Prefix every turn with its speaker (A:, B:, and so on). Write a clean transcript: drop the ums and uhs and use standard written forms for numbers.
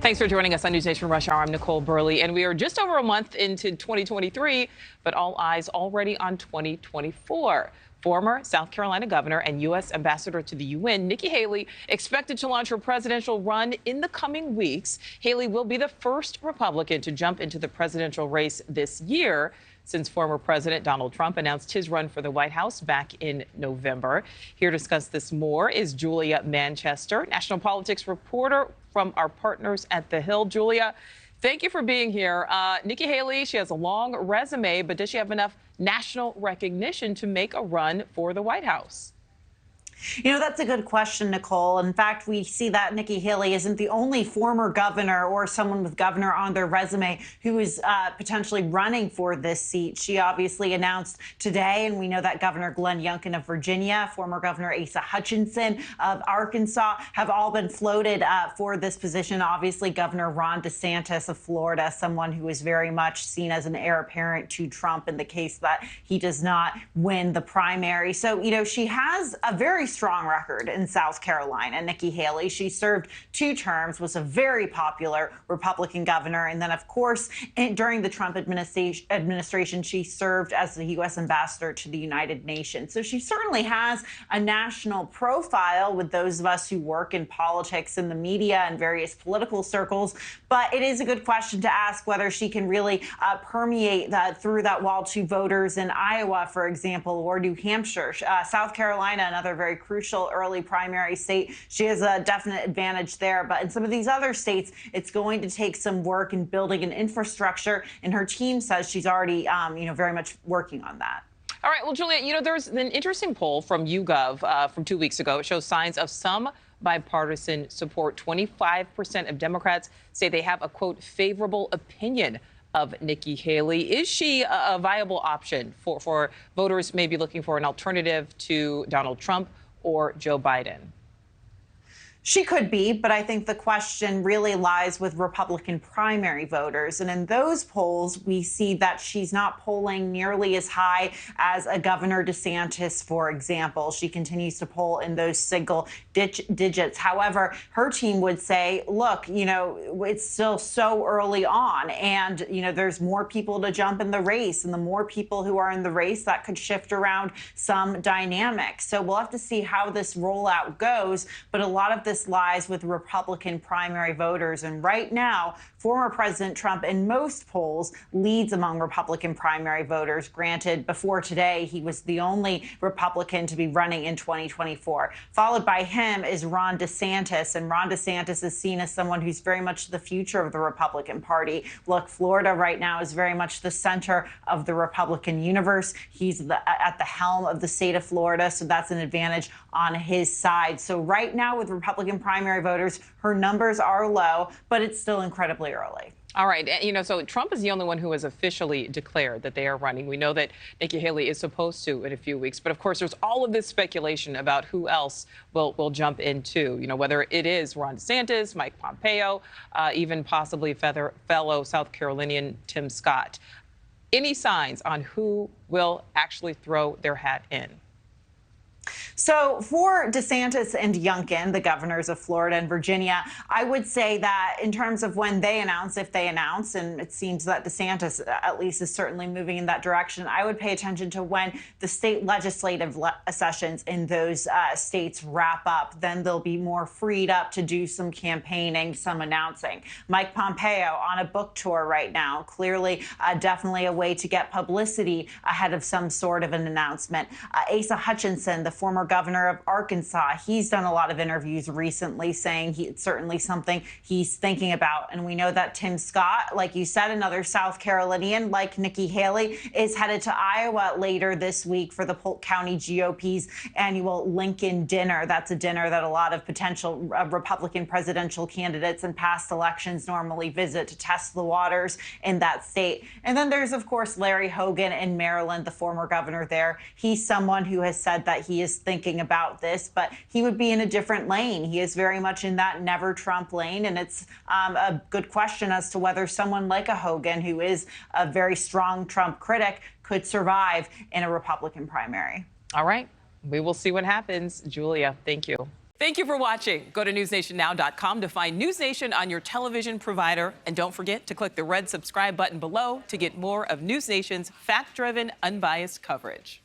A: Thanks for joining us on NewsNation Rush Hour. I'm Nichole Berlie, and we are just over a month into 2023, but all eyes already on 2024. Former South Carolina governor and U.S. ambassador to the UN, Nikki Haley, expected to launch her presidential run in the coming weeks. Haley will be the first Republican to jump into the presidential race this year, since former President Donald Trump announced his run for the White House back in November. Here to discuss this more is Julia Manchester, national politics reporter from our partners at The Hill. Julia, thank you for being here. Nikki Haley, she has a long resume, but does she have enough national recognition to make a run for the White House?
B: You know, that's a good question, Nichole. In fact, we see that Nikki Haley isn't the only former governor or someone with governor on their resume who is potentially running for this seat. She obviously announced today, and we know that Governor Glenn Youngkin of Virginia, former Governor Asa Hutchinson of Arkansas have all been floated for this position. Obviously, Governor Ron DeSantis of Florida, someone who is very much seen as an heir apparent to Trump in the case that he does not win the primary. So, you know, she has a very strong record in South Carolina. Nikki Haley, she served 2 terms, was a very popular Republican governor. And then, of course, during the Trump administration, she served as the U.S. ambassador to the United Nations. So she certainly has a national profile with those of us who work in politics and the media and various political circles. But it is a good question to ask whether she can really permeate that through that wall to voters in Iowa, for example, or New Hampshire. South Carolina, another very crucial early primary state. She has a definite advantage there. But in some of these other states, it's going to take some work in building an infrastructure. And her team says she's already, very much working on that.
A: All right. Well, Julia, there's an interesting poll from YouGov from 2 weeks ago. It shows signs of some bipartisan support. 25% of Democrats say they have a, quote, favorable opinion of Nikki Haley. Is she a viable option for voters maybe looking for an alternative to Donald Trump or Joe Biden?
B: She could be, but I think the question really lies with Republican primary voters. And in those polls, we see that she's not polling nearly as high as a Governor DeSantis, for example. She continues to poll in those single digits. However, her team would say, look, it's still so early on and, there's more people to jump in the race, and the more people who are in the race, that could shift around some dynamics. So we'll have to see how this rollout goes. But a lot of this lies with Republican primary voters. And right now, former President Trump in most polls leads among Republican primary voters. Granted, before today, he was the only Republican to be running in 2024. Followed by him is Ron DeSantis. And Ron DeSantis is seen as someone who's very much the future of the Republican Party. Look, Florida right now is very much the center of the Republican universe. He's at the helm of the state of Florida, so that's an advantage on his side. So right now with Republican primary voters, her numbers are low, but it's still incredibly early.
A: All right. So Trump is the only one who has officially declared that they are running. We know that Nikki Haley is supposed to in a few weeks. But of course, there's all of this speculation about who else will jump in too. Whether it is Ron DeSantis, Mike Pompeo, even possibly fellow South Carolinian Tim Scott. Any signs on who will actually throw their hat in?
B: So for DeSantis and Youngkin, the governors of Florida and Virginia, I would say that in terms of when they announce, if they announce, and it seems that DeSantis at least is certainly moving in that direction, I would pay attention to when the state legislative sessions in those states wrap up. Then they'll be more freed up to do some campaigning, some announcing. Mike Pompeo on a book tour right now, clearly definitely a way to get publicity ahead of some sort of an announcement. Asa Hutchinson, the former governor of Arkansas, he's done a lot of interviews recently saying it's certainly something he's thinking about. And we know that Tim Scott, like you said, another South Carolinian like Nikki Haley, is headed to Iowa later this week for the Polk County GOP's annual Lincoln Dinner. That's a dinner that a lot of potential Republican presidential candidates in past elections normally visit to test the waters in that state. And then there's, of course, Larry Hogan in Maryland, the former governor there. He's someone who has said that he is thinking about this, but he would be in a different lane. He is very much in that never Trump lane. And it's a good question as to whether someone like a Hogan, who is a very strong Trump critic, could survive in a Republican primary.
A: All right. We will see what happens. Julia, thank you. Thank you for watching. Go to newsnationnow.com to find News Nation on your television provider. And don't forget to click the red subscribe button below to get more of News Nation's fact-driven, unbiased coverage.